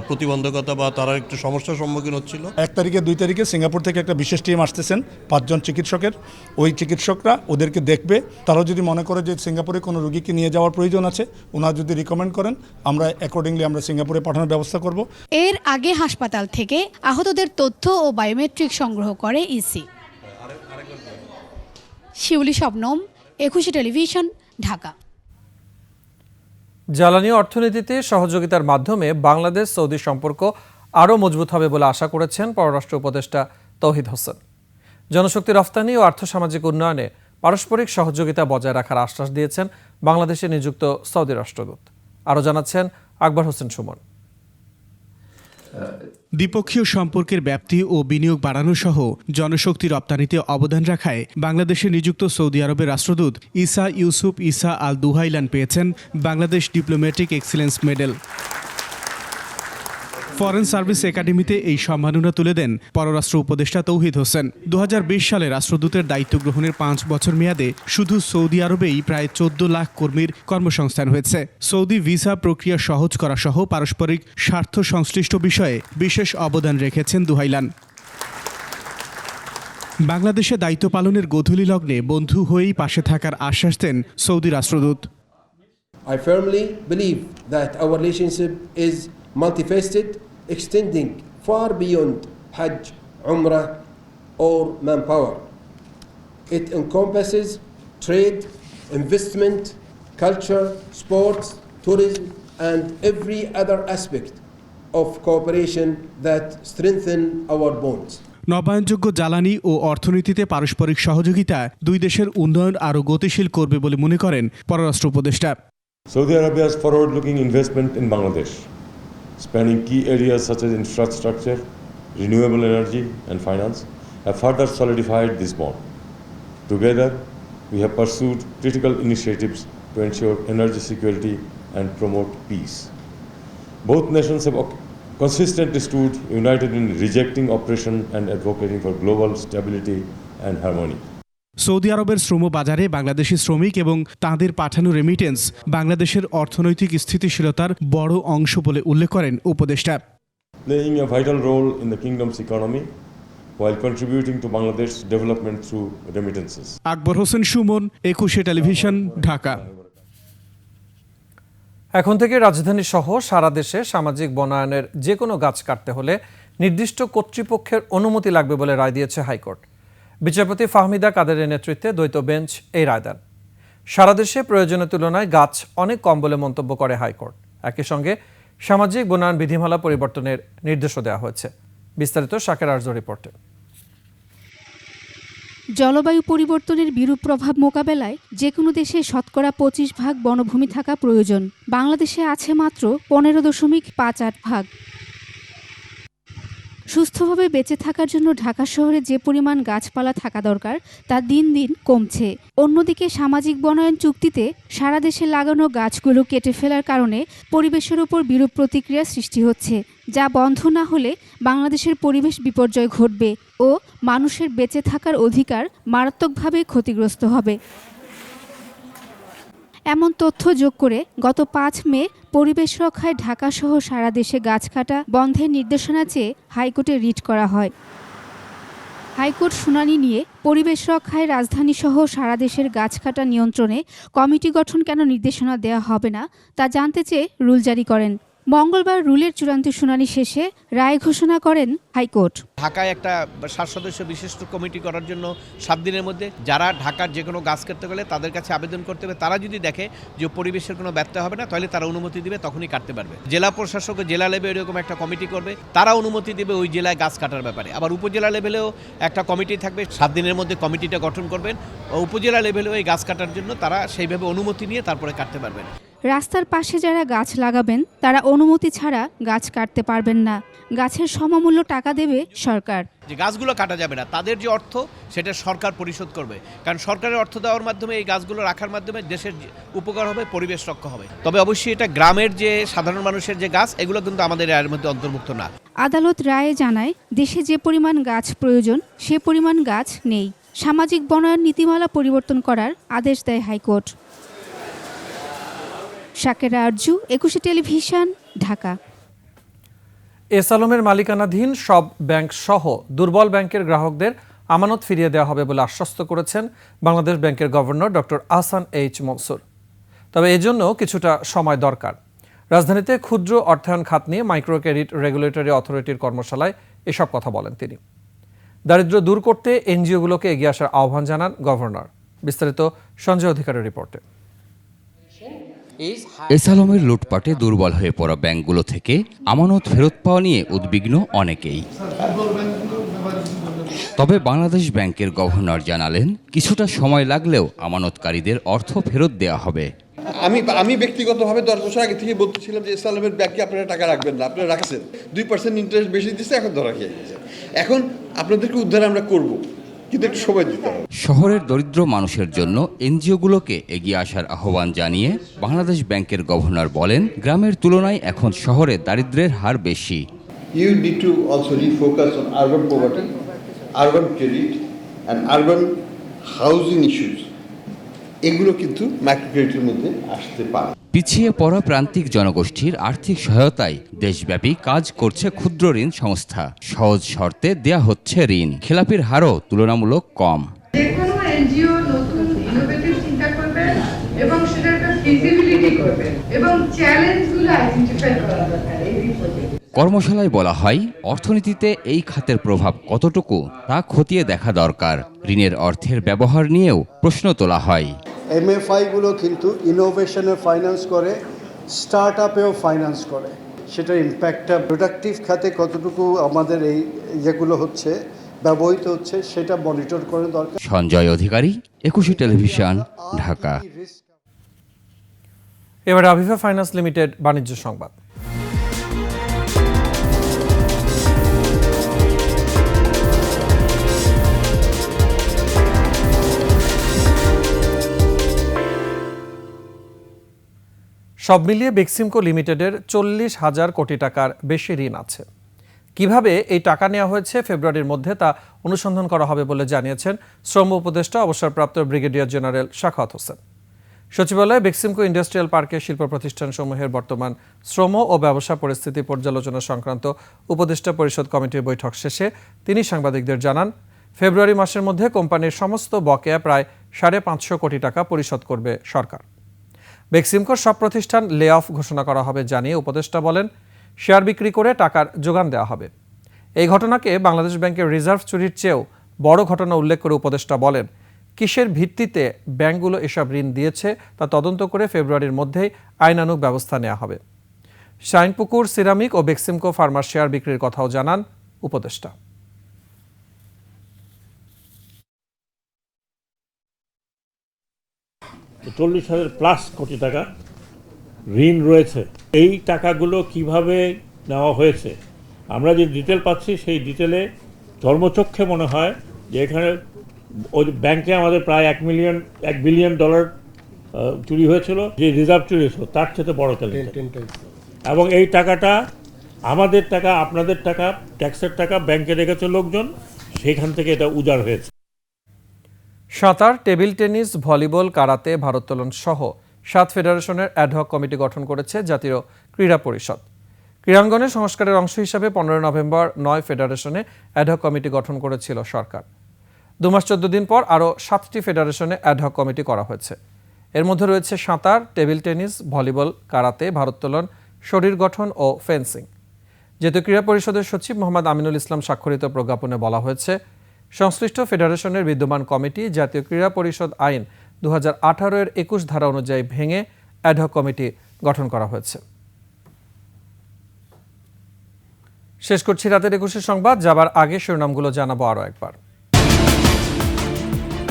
প্রতিবন্ধকতা বা তারা একটু সমস্যার সম্মুখীন হচ্ছিল। 1 তারিখে 2 তারিখে সিঙ্গাপুর থেকে একটা বিশেষ টিম আসতেছেন 5 জন চিকিৎসকের। ওই চিকিৎসকরা ওদেরকে দেখবে, তারাও যদি মনে করে যে সিঙ্গাপুরে কোনো রোগীকে নিয়ে যাওয়ার প্রয়োজন আছে, ওনারা যদি রিকমেন্ড করেন আমরা অ্যাকর্ডিংলি আমরা সিঙ্গাপুরে পাঠানোর ব্যবস্থা করব। এর আগে হাসপাতাল থেকে আহতদের তথ্য ও বায়োমেট্রিক সংগ্রহ করে ইসি। শিউলি শবনম, 21 টেলিভিশন, ঢাকা। জ্বালানি অর্থনীতিতে সহযোগিতার মাধ্যমে বাংলাদেশ সৌদি সম্পর্ক আরও মজবুত হবে বলে আশা করেছেন পররাষ্ট্র উপদেষ্টা তৌহিদ হোসেন। জনশক্তি রফতানি ও আর্থসামাজিক উন্নয়নে পারস্পরিক সহযোগিতা বজায় রাখার আশ্বাস দিয়েছেন বাংলাদেশে নিযুক্ত সৌদি রাষ্ট্রদূত। আরও জানাচ্ছেন আকবর হোসেন সুমন। দ্বিপক্ষীয় সম্পর্কের ব্যাপ্তি ও বিনিয়োগ বাড়ানো সহ জনশক্তি রপ্তানিতে অবদান রাখায় বাংলাদেশে নিযুক্ত সৌদি আরবের রাষ্ট্রদূত ইসা ইউসুফ ইসা আল দুহাইলান পেয়েছেন Bangladesh diplomatic excellence medal. Foreign service একাডেমিতে এই সম্মাননা তুলে দেন পররাষ্ট্র উপদেষ্টা তৌহিদ হোসেন। 2020 সালে রাষ্ট্রদূতের দায়িত্ব গ্রহণের 5 বছর মেয়াদে শুধু সৌদি আরবেই প্রায় 14 লাখ কর্মীর কর্মসংস্থান হয়েছে। সৌদি ভিসা প্রক্রিয়া সহজ করা সহ পারস্পরিক স্বার্থ সংশ্লিষ্ট বিষয়ে বিশেষ অবদান রেখেছেন দুহাইলান। বাংলাদেশে দায়িত্ব পালনের গোধূলি লগ্নে বন্ধু হয়েই পাশে থাকার আশ্বাস দেন সৌদি রাষ্ট্রদূত। I firmly believe that our relationship is multifaceted, extending far beyond Hajj, Umrah, or manpower. It encompasses trade, investment, culture, sports, tourism, and every other aspect of cooperation that strengthen our bonds. নবায়নযোগ্য জ্বালানি ও অর্থনীতিতে পারস্পরিক সহযোগিতা 2 দেশের উন্নয়ন আরও গতিশীল করবে বলে মনে করেন পররাষ্ট্র উপদেষ্টা। Saudi Arabia's forward-looking investment in Bangladesh, spanning key areas such as infrastructure, renewable energy and finance have further solidified this bond. Together, we have pursued critical initiatives to ensure energy security and promote peace. Both nations have consistently stood united in rejecting oppression and advocating for global stability and harmony. Saudi আরবের শ্রম বাজারে বাংলাদেশি শ্রমিক এবং তাঁদের পাঠানো remittance বাংলাদেশের অর্থনৈতিক স্থিতিশীলতার বড় অংশ বলে উল্লেখ করেন উপদেষ্টা। Playing a vital role in the kingdom's economy while contributing to Bangladesh's development through remittances. Akbar Hossain Suman, 21 television, Dhaka. এখন থেকে রাজধানী সহ সারা দেশে সামাজিক বনায়নের যে কোনো গাছ কাটতে হলে নির্দিষ্ট কর্তৃপক্ষের অনুমতি লাগবে বলে রায় দিয়েছে হাইকোর্ট। বিচারপতি ফাহমিদা কাদেরের নেতৃত্বে দ্বৈত বেঞ্চ এই রায় দেন। সারা দেশে প্রয়োজনের তুলনায় গাছ অনেক কম বলে মন্তব্য করে হাইকোর্ট। একই সঙ্গে সামাজিক বনায়ন বিধিমালা পরিবর্তনের নির্দেশও দেওয়া হয়েছে। বিস্তারিত শাকের আরজু রিপোর্টে। জলবায়ু পরিবর্তনের বিরূপ প্রভাব মোকাবেলায় যে কোনো দেশে শতকরা 25% বনভূমি থাকা প্রয়োজন। বাংলাদেশে আছে মাত্র 15.58%। সুস্থভাবে বেঁচে থাকার জন্য ঢাকা শহরে যে পরিমাণ গাছপালা থাকা দরকার তা দিন দিন কমছে। অন্যদিকে সামাজিক বনায়ন চুক্তিতে সারা দেশে লাগানো গাছগুলো কেটে ফেলার কারণে পরিবেশের উপর বিরূপ প্রতিক্রিয়া সৃষ্টি হচ্ছে, যা বন্ধ না হলে বাংলাদেশের পরিবেশ বিপর্যয় ঘটবে ও মানুষের বেঁচে থাকার অধিকার মারাত্মকভাবে ক্ষতিগ্রস্ত হবে। এমন তথ্য যোগ করে গত 5 মে পরিবেশ রক্ষায় ঢাকাসহ সারা দেশে গাছ কাটা বন্ধের নির্দেশনা চেয়ে হাইকোর্টে রিট করা হয়। হাইকোর্ট শুনানি নিয়ে পরিবেশ রক্ষায় রাজধানীসহ সারা দেশের গাছ কাটা নিয়ন্ত্রণে কমিটি গঠন কেন নির্দেশনা দেওয়া হবে না তা জানতে চেয়ে রুল জারি করেন। মঙ্গলবার রুলের চূড়ান্ত শুনানি শেষে রায় ঘোষণা করেন হাইকোর্ট। ঢাকায় একটা 7 সদস্য বিশিষ্ট কমিটি করার জন্য 7 দিনের মধ্যে যারা ঢাকার যে কোনো গাছ কাটতে গেলে তাদের কাছে আবেদন করতে হবে। তারা যদি দেখে যে পরিবেশের কোনো ব্যত্যয় হবে না তাহলে তারা অনুমতি দিবে, তখনই কাটতে পারবে। জেলা প্রশাসক জেলা লেভেলে এরকম একটা কমিটি করবে, তারা অনুমতি দেবে ওই জেলায় গাছ কাটার ব্যাপারে। আবার উপজেলা লেভেলেও একটা কমিটি থাকবে, 7 দিনের মধ্যে কমিটিটা গঠন করবেন। উপজেলা লেভেলেও এই গাছ কাটার জন্য তারা সেইভাবে অনুমতি নিয়ে তারপরে কাটতে পারবেন। রাস্তার পাশে যারা গাছ লাগাবেন তারা অনুমতি ছাড়া গাছ কাটতে পারবেন না। গাছের সমমূল্য টাকা দেবে সরকার। যে গাছগুলো কাটা যাবে না তাদের যে অর্থ সেটা সরকার পরিশোধ করবে, কারণ সরকারের অর্থ দেওয়ার মাধ্যমে এই গাছগুলো রাখার মাধ্যমে দেশের উপকার হবে, পরিবেশ রক্ষা হবে। তবে অবশ্যই এটা গ্রামের যে সাধারণ মানুষের যে গাছ এগুলো কিন্তু আমাদের এর মধ্যে অন্তর্ভুক্ত না। আদালত রায়ে জানায় দেশে যে পরিমাণ গাছ প্রয়োজন সে পরিমাণ গাছ নেই। সামাজিক বনায়ন নীতিমালা পরিবর্তন করার আদেশ দেয় হাইকোর্ট। শাকের আরজু, 21 টেলিভিশন, ঢাকা। এস আলমের মালিকানাধীন সব ব্যাংক সহ দুর্বল ব্যাংকের গ্রাহকদের আমানত ফিরিয়ে দেওয়া হবে বলে আশ্বস্ত করেছেন বাংলাদেশ ব্যাংকের governor doctor Ahsan H Mansur. তবে এজন্য কিছুটা সময় দরকার। রাজধানীতে ক্ষুদ্র অর্থায়ন খাত নিয়ে মাইক্রো ক্রেডিট রেগুলেটরি অথরিটির কর্মশালায় এসব কথা বলেন তিনি। দারিদ্র্য দূর করতে এনজিওগুলোকে এগিয়ে আসার আহ্বান জানান গভর্নর। বিস্তারিত সঞ্জয় অধিকারের রিপোর্টে। এস আলমের লুটপাটে দুর্বল হয়ে পড়া ব্যাংকগুলো থেকে আমানত ফেরত পাওয়া নিয়ে উদ্বিগ্ন অনেকেই। তবে বাংলাদেশ ব্যাংকের গভর্নর জানালেন কিছুটা সময় লাগলেও আমানতকারীদের অর্থ ফেরত দেওয়া হবে। আমি ব্যক্তিগতভাবে 10 বছর আগে থেকে বলতেছিলাম যে এস আলমের ব্যাংকে আপনারা টাকা রাখবেন না, আপনারা রাখছেন 2% ইন্টারেস্ট বেশি দিচ্ছে, এখন ধরা খেয়ে গেছে। এখন আপনাদেরকে উদ্ধার আমরা করব, কিন্তু একটু সময় দিতে হবে। শহরের দরিদ্র মানুষের জন্য এনজিওগুলোকে এগিয়ে আসার আহ্বান জানিয়ে বাংলাদেশ ব্যাংকের গভর্নর বলেন, গ্রামের তুলনায় এখন শহরে দারিদ্র্যের হার বেশি। You need to also refocus on urban poverty, urban credit and urban housing issues. এগুলো কিন্তু মাইক্রো ক্রেডিটের মধ্যে আসতে পারে। পিছিয়ে পড়া প্রান্তিক জনগোষ্ঠীর আর্থিক সহায়তায় দেশব্যাপী কাজ করছে ক্ষুদ্র ঋণ সংস্থা। সহজ শর্তে দেয়া হচ্ছে ঋণ, খেলাপির হারও তুলনামূলক কম। যে কোনো এনজিও নতুন ইনোভেটিভ চিন্তা করবে এবং সেটা একটা ফিজিবিলিটি করবে এবং চ্যালেঞ্জগুলো আইডেন্টিফাই করা দরকার। কর্মশালায় বলা হয়, অর্থনীতিতে এই খাতের প্রভাব কতটুকু তা খতিয়ে দেখা দরকার। ঋণের অর্থের ব্যবহার নিয়েও প্রশ্ন তোলা হয়। এমএফআইগুলো কিন্তু ইনোভেশনে ফাইন্যান্স করে, স্টার্ট আপেও ফাইন্যান্স করে। সেটার ইম্প্যাক্টটা প্রোডাক্টিভ খাতে কতটুকু আমাদের এই যেগুলো হচ্ছে ব্যবহৃত হচ্ছে সেটা মনিটর করে দরকার। সঞ্জয় অধিকারী, 21 টেলিভিশন, ঢাকা। এবার আভিভা ফাইন্যান্স লিমিটেড বাণিজ্য সংবাদ। সব মিলিয়ে বেক্সিমকো লিমিটেডের 40,000 কোটি টাকার বেশি ঋণ আছে। কিভাবে এই টাকা নেওয়া হয়েছে ফেব্রুয়ারির মধ্যে তা অনুসন্ধান করা হবে বলে জানিয়েছেন শ্রম উপদেষ্টা অবসরপ্রাপ্ত ব্রিগেডিয়ার জেনারেল শাখাওয়াত হোসেন। সচিবালয়ে বেক্সিমকো ইন্ডাস্ট্রিয়াল পার্কে শিল্প প্রতিষ্ঠানসমূহের বর্তমান শ্রম ও ব্যবসা পরিস্থিতি পর্যালোচনা সংক্রান্ত উপদেষ্টা পরিষদ কমিটির বৈঠক শেষে তিনি সাংবাদিকদের জানান, ফেব্রুয়ারি মাসের মধ্যে কোম্পানির সমস্ত বকেয়া প্রায় 550 কোটি টাকা পরিশোধ করবে সরকার। বেক্সিমকোর সব প্রতিষ্ঠান লে অফ ঘোষণা করা হবে জানিয়ে উপদেষ্টা বলেন, শেয়ার বিক্রি করে টাকার যোগান দেওয়া হবে। এই ঘটনাকে বাংলাদেশ ব্যাংকের রিজার্ভ চুরির চেয়েও বড় ঘটনা উল্লেখ করে উপদেষ্টা বলেন, কিসের ভিত্তিতে ব্যাংকগুলো এসব ঋণ দিয়েছে তা তদন্ত করে ফেব্রুয়ারির মধ্যেই আইনানুগ ব্যবস্থা নেওয়া হবে। শাইনপুকুর সিরামিক ও বেক্সিমকো ফার্মার শেয়ার বিক্রির কথাও জানান উপদেষ্টা। 40,000+ কোটি টাকা ঋণ রয়েছে। এই টাকাগুলো কিভাবে নেওয়া হয়েছে আমরা যে ডিটেল পাচ্ছি, সেই ডিটেলে ধর্মচক্ষে মনে হয় যে এখানে ওই ব্যাংকে আমাদের প্রায় $1 বিলিয়ন চুরি হয়েছিল, যে রিজার্ভ চুরি হয়েছিল তার চেয়ে বড় ক্যালেন্ডার। এবং এই টাকাটা আমাদের টাকা, আপনাদের টাকা, ট্যাক্সের টাকা ব্যাংকে রেখেছে লোকজন, সেখান থেকে এটা উজাড় হয়েছে। সাঁতার, টেবিল টেনিস, ভলিবল, কারাতে, ভারোত্তোলন সহ 7 ফেডারেশনের অ্যাডহক কমিটি গঠন করেছে জাতীয় ক্রীড়া পরিষদ। ক্রীড়াঙ্গনের সংস্কারের অংশ হিসাবে 15 নভেম্বর 9 ফেডারেশনে অ্যাডহক কমিটি গঠন করেছিল সরকার। 2 মাস 14 দিন পর আরও 7টি ফেডারেশনে অ্যাডহক কমিটি করা হয়েছে। এর মধ্যে রয়েছে সাঁতার, টেবিল টেনিস, ভলিবল, কারাতে, ভারোত্তোলন, শরীর গঠন ও ফেন্সিং। জাতীয় ক্রীড়া পরিষদের সচিব মোহাম্মদ আমিনুল ইসলাম স্বাক্ষরিত প্রজ্ঞাপনে বলা হয়েছে, সংশ্লিষ্ট ফেডারেশনের বিদ্যমান কমিটি জাতীয় ক্রীড়া পরিষদ আইন 2018 এর 21 ধারা অনুযায়ী ভেঙে অ্যাডহক কমিটি গঠন করা হয়েছে। শেষ করছি রাতের 21 সংবাদ। যাবার আগে শিরোনামগুলো জানাবো আরও একবার।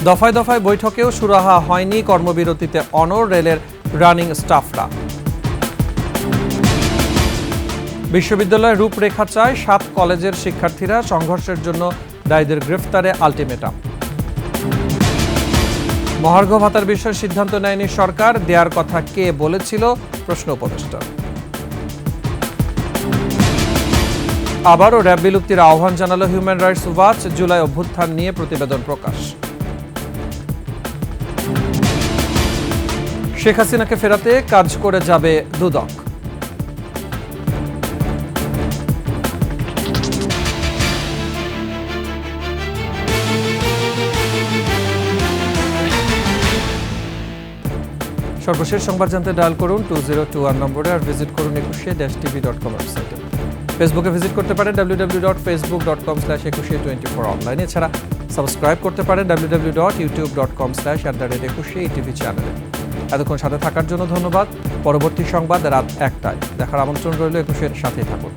দফায় দফায় বৈঠকেও সুরাহা হয়নি কর্মবিরতিতে অনড় রেলের রানিং স্টাফরা। বিশ্ববিদ্যালয়ের রূপরেখা চায় 7 কলেজের শিক্ষার্থীরা, সংঘর্ষের জন্য দায়ীদের গ্রেফতারে আলটিমেটাম। মহার্ঘ ভাতার বিষয়ে সিদ্ধান্ত নেয়নি সরকার, দেয়ার কথা কে বলেছিল, প্রশ্ন উপদেষ্টার। আবারও র্যাব বিলুপ্তির আহ্বান জানালো হিউম্যান রাইটস ওয়াচ, জুলাই অভ্যুত্থান নিয়ে প্রতিবেদন প্রকাশ। শেখ হাসিনাকে ফেরাতে কাজ করে যাবে দুদক। সর্বশেষ সংবাদ জানতে ডায়াল করুন 2021 নম্বরে, আর ভিজিট করুন ecushey-tv.com ওয়েবসাইটে। ফেসবুকে ভিজিট করতে পারেন www.facebook.com/ecushey24 অনলাইনে। এছাড়া সাবস্ক্রাইব করতে পারেন www.youtube.com/ecushey চ্যানেলে। এতক্ষণ সাথে থাকার জন্য ধন্যবাদ। পরবর্তী সংবাদ রাত 1টায় দেখার আমন্ত্রণ রইল। একুশের সাথেই থাকুন।